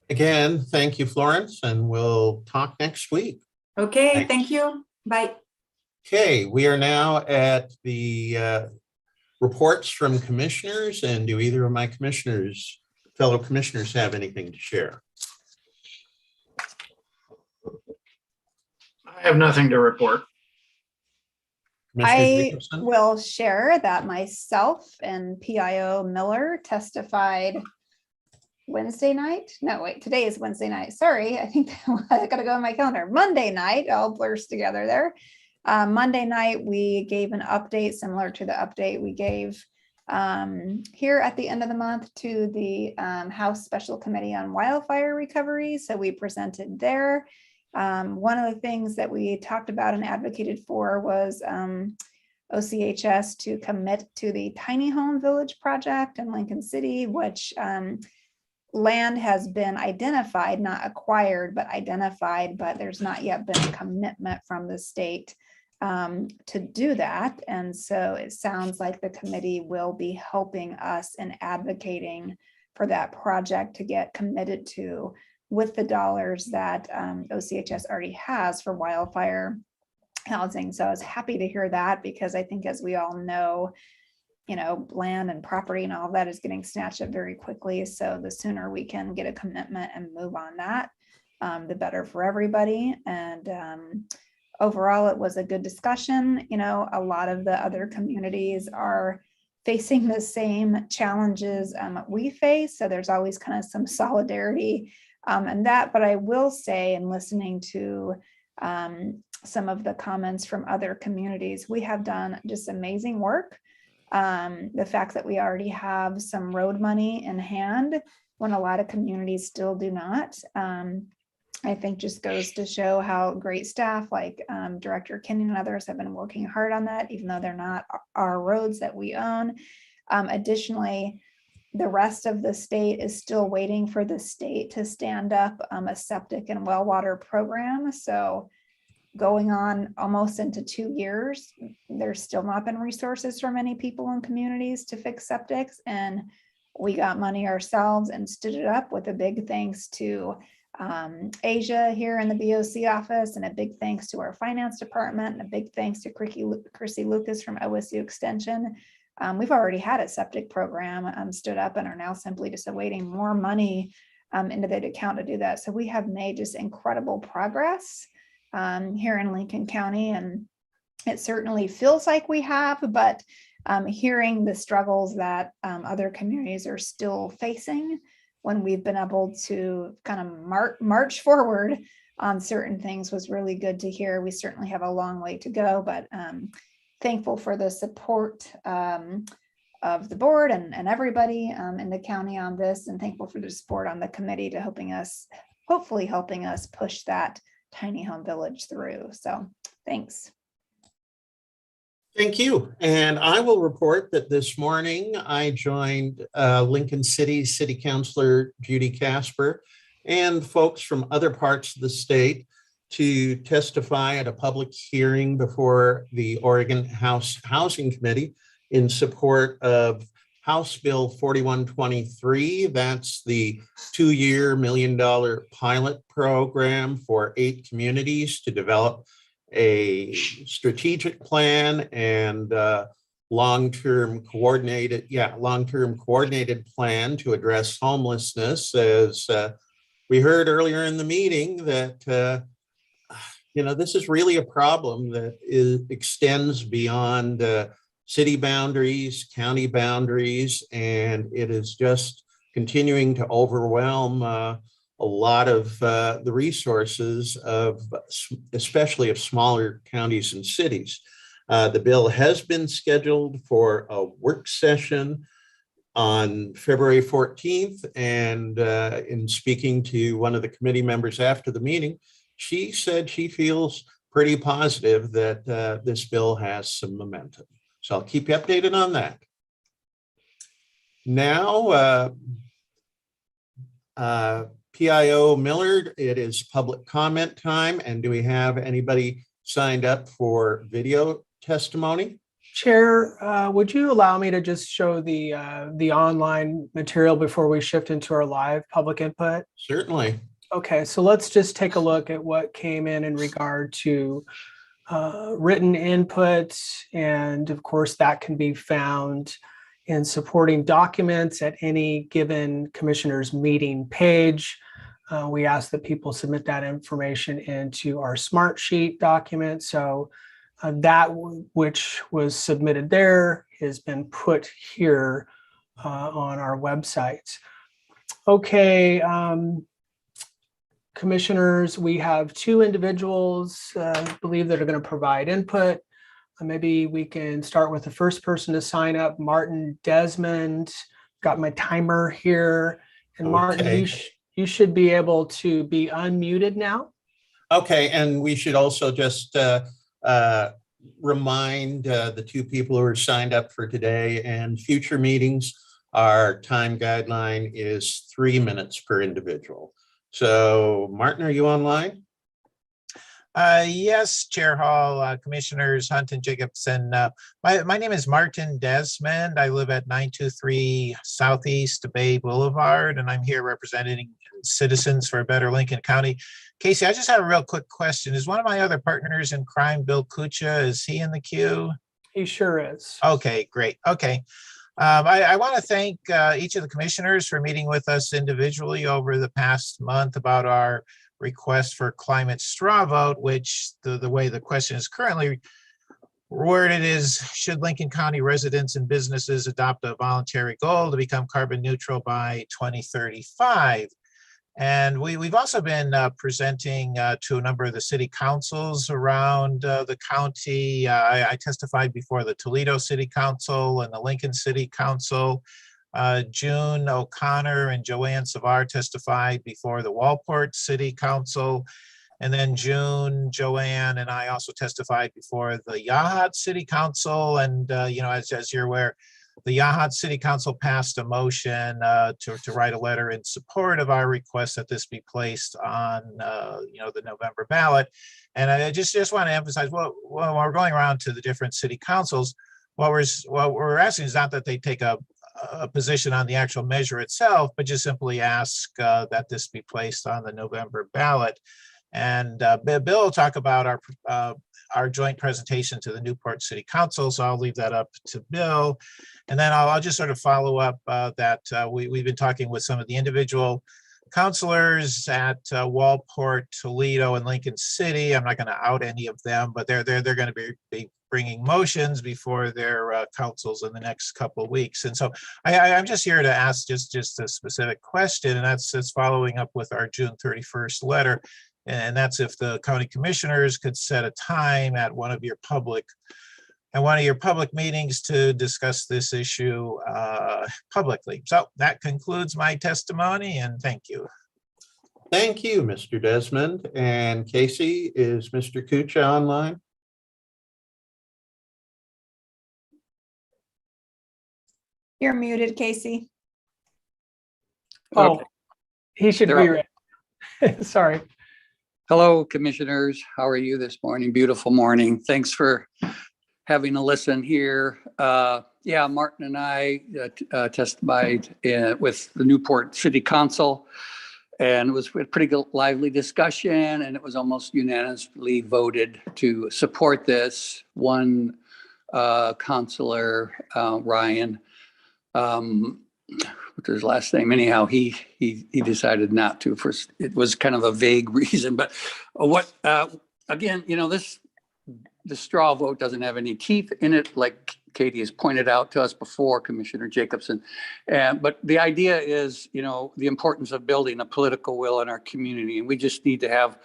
[SPEAKER 2] Again, thank you, Florence, and we'll talk next week.
[SPEAKER 10] Okay,
[SPEAKER 2] Thanks.
[SPEAKER 10] thank you. Bye.
[SPEAKER 2] Okay, we are now at the reports from commissioners, and do either of my fellow commissioners have anything to share?
[SPEAKER 4] I have nothing to report.
[SPEAKER 2] Commissioner
[SPEAKER 3] I
[SPEAKER 2] Jacobson?
[SPEAKER 3] will share that myself and PIO Miller testified Wednesday night. No, wait, today is Wednesday night. Sorry, I think I gotta go on my calendar. Monday night, all blurs together there. Monday night, we gave an update similar to the update we gave here at the end of the month to the House Special Committee on Wildfire Recovery. So we presented there. One of the things that we talked about and advocated for was OCHS to commit to the Tiny Home Village project in Lincoln City, which land has been identified, not acquired, but identified, but there's not yet been a commitment from the state to do that. And so it sounds like the committee will be helping us in advocating for that project to get committed to with the dollars that OCHS already has for wildfire housing. So I was happy to hear that, because I think, as we all know, land and property and all of that is getting snatched up very quickly. So the sooner we can get a commitment and move on that, the better for everybody. And overall, it was a good discussion. A lot of the other communities are facing the same challenges we face. So there's always kind of some solidarity and that. But I will say, in listening to some of the comments from other communities, we have done just amazing work. The fact that we already have some road money in hand when a lot of communities still do not, I think just goes to show how great staff like Director Kenyon and others have been working hard on that, even though they're not our roads that we own. Additionally, the rest of the state is still waiting for the state to stand up a septic and well water program. So going on almost into 2 years, there's still not been resources for many people and communities to fix septics. And we got money ourselves and stood it up, with a big thanks to Asia here in the BOC office, and a big thanks to our finance department, and a big thanks to Chrissy Lucas from OSU Extension. We've already had a septic program stood up and are now simply just awaiting more money into the account to do that. So we have made just incredible progress here in Lincoln County, and it certainly feels like we have, but hearing the struggles that other communities are still facing when we've been able to kind of march forward on certain things was really good to hear. We certainly have a long way to go, but thankful for the support of the board and everybody in the county on this, and thankful for the support on the committee to hopefully helping us push that tiny home village through. So thanks.
[SPEAKER 2] Thank you. And I will report that this morning I joined Lincoln City Councilor Judy Casper and folks from other parts of the state to testify at a public hearing before the Oregon House Housing Committee in support of House Bill 4123. That's the 2-year $1 million pilot program for 8 communities to develop a strategic plan and long-term coordinated plan to address homelessness. As we heard earlier in the meeting, that this is really a problem that extends beyond city boundaries, county boundaries, and it is just continuing to overwhelm a lot of the resources of, especially of smaller counties and cities. The bill has been scheduled for a work session on February 14th, and in speaking to one of the committee members after the meeting, she said she feels pretty positive that this bill has some momentum. So I'll keep you updated on that. Now, PIO Millard, it is public comment time. And do we have anybody signed up for video testimony?
[SPEAKER 11] Chair, would you allow me to just show the online material before we shift into our live public input?
[SPEAKER 2] Certainly.
[SPEAKER 11] Okay, so let's just take a look at what came in regard to written input. And of course, that can be found in supporting documents at any given commissioner's meeting page. We ask that people submit that information into our Smart Sheet document. So that which was submitted there has been put here on our website. Okay, commissioners, we have 2 individuals, I believe, that are going to provide input. Maybe we can start with the first person to sign up, Martin Desmond. Got my timer here. And Martin,
[SPEAKER 2] Okay.
[SPEAKER 11] you should be able to be unmuted now.
[SPEAKER 2] Okay, and we should also just remind the 2 people who are signed up for today and future meetings, our time guideline is 3 minutes per individual. So Martin, are you online?
[SPEAKER 12] Yes, Chair Hall, Commissioners Hunt and Jacobson. My name is Martin Desmond. I live at 923 Southeast Bay Boulevard, and I'm here representing Citizens for a Better Lincoln County. Casey, I just have a real quick question. Is one of my other partners in crime, Bill Kucha, is he in the queue?
[SPEAKER 11] He sure is.
[SPEAKER 12] Okay, great. Okay. I want to thank each of the commissioners for meeting with us individually over the past month about our request for climate straw vote, which the way the question is currently worded is, should Lincoln County residents and businesses adopt a voluntary goal to become carbon neutral by 2035? And we've also been presenting to a number of the city councils around the county. I testified before the Toledo City Council and the Lincoln City Council. June O'Connor and Joanne Savar testified before the Walport City Council. And then June, Joanne and I also testified before the Yachad City Council. And, as you're aware, the Yachad City Council passed a motion to write a letter in support of our request that this be placed on, the November ballot. And I just want to emphasize, when we're going around to the different city councils, what we're asking is not that they take a position on the actual measure itself, but just simply ask that this be placed on the November ballot. And Bill will talk about our joint presentation to the Newport City Council, so I'll leave that up to Bill. And then I'll just sort of follow up that we've been talking with some of the individual councilors at Walport, Toledo, and Lincoln City. I'm not going to out any of them, but they're going to be bringing motions before their councils in the next couple of weeks. And so I'm just here to ask just a specific question, and that's following up with our June 31st letter. And that's if the county commissioners could set a time at one of your public meetings to discuss this issue publicly. So that concludes my testimony, and thank you.
[SPEAKER 2] Thank you, Mr. Desmond. And Casey, is Mr. Kucha online?
[SPEAKER 3] You're muted, Casey.
[SPEAKER 11] Oh, he should be ready. Sorry.
[SPEAKER 13] Hello, commissioners. How are you this morning? Beautiful morning. Thanks for having a listen here. Yeah, Martin and I testified with the Newport City Council, and it was a pretty good, lively discussion, and it was almost unanimously voted to support this. One counselor, Ryan, what's his last name? Anyhow, he decided not to. First, it was kind of a vague reason, but what again, the straw vote doesn't have any teeth in it, like Katie has pointed out to us before, Commissioner Jacobson. But the idea is, the importance of building a political will in our community, and we just need to have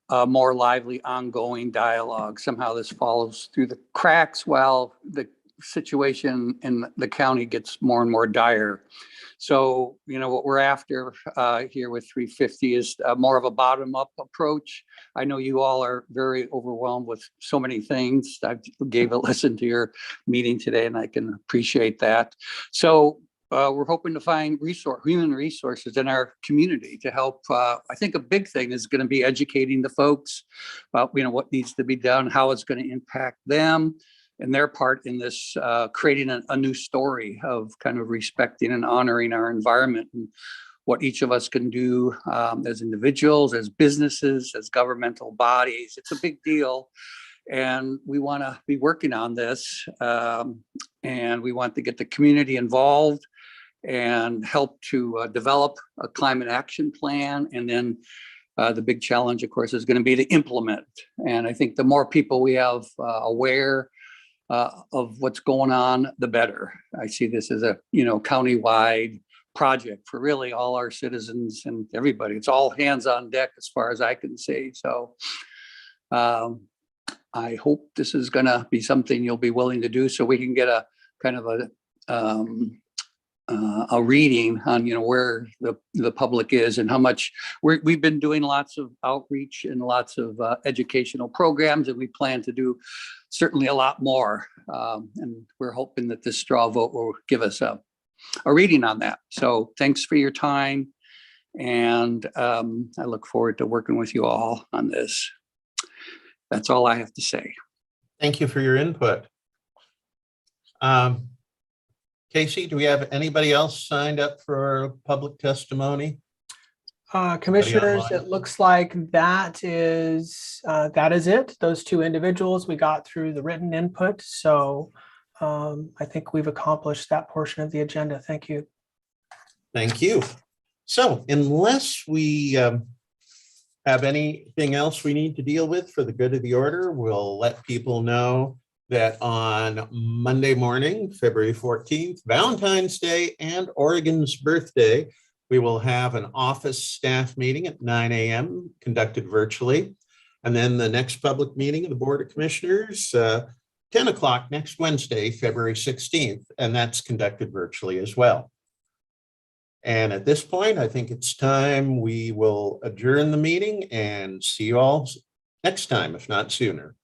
[SPEAKER 13] a more lively, ongoing dialogue. Somehow this follows through the cracks while the situation in the county gets more and more dire. So, what we're after here with 350 is more of a bottom-up approach. I know you all are very overwhelmed with so many things. I gave a listen to your meeting today, and I can appreciate that. So we're hoping to find human resources in our community to help. I think a big thing is going to be educating the folks about, what needs to be done, how it's going to impact them, and their part in this, creating a new story of kind of respecting and honoring our environment and what each of us can do as individuals, as businesses, as governmental bodies. It's a big deal. And we want to be working on this. And we want to get the community involved and help to develop a climate action plan. And then the big challenge, of course, is going to be to implement. And I think the more people we have aware of what's going on, the better. I see this as a, county-wide project for really all our citizens and everybody. It's all hands on deck as far as I can say. So I hope this is going to be something you'll be willing to do so we can get a kind of a reading on, where the public is and how much we've been doing lots of outreach and lots of educational programs, and we plan to do certainly a lot more. And we're hoping that this straw vote will give us a reading on that. So thanks for your time. And I look forward to working with you all on this. That's all I have to say.
[SPEAKER 2] Thank you for your input. Casey, do we have anybody else signed up for public testimony?
[SPEAKER 11] Commissioners, it looks like that is it. Those two individuals, we got through the written input. So I think we've accomplished that portion of the agenda. Thank you.
[SPEAKER 2] Thank you. So unless we have anything else we need to deal with for the good of the order, we'll let people know that on Monday morning, February 14th, Valentine's Day and Oregon's birthday, we will have an office staff meeting at 9 a.m. conducted virtually. And then the next public meeting of the Board of Commissioners, 10 o'clock next Wednesday, February 16th, and that's conducted virtually as well. And at this point, I think it's time we will adjourn the meeting and see you all next time, if not sooner.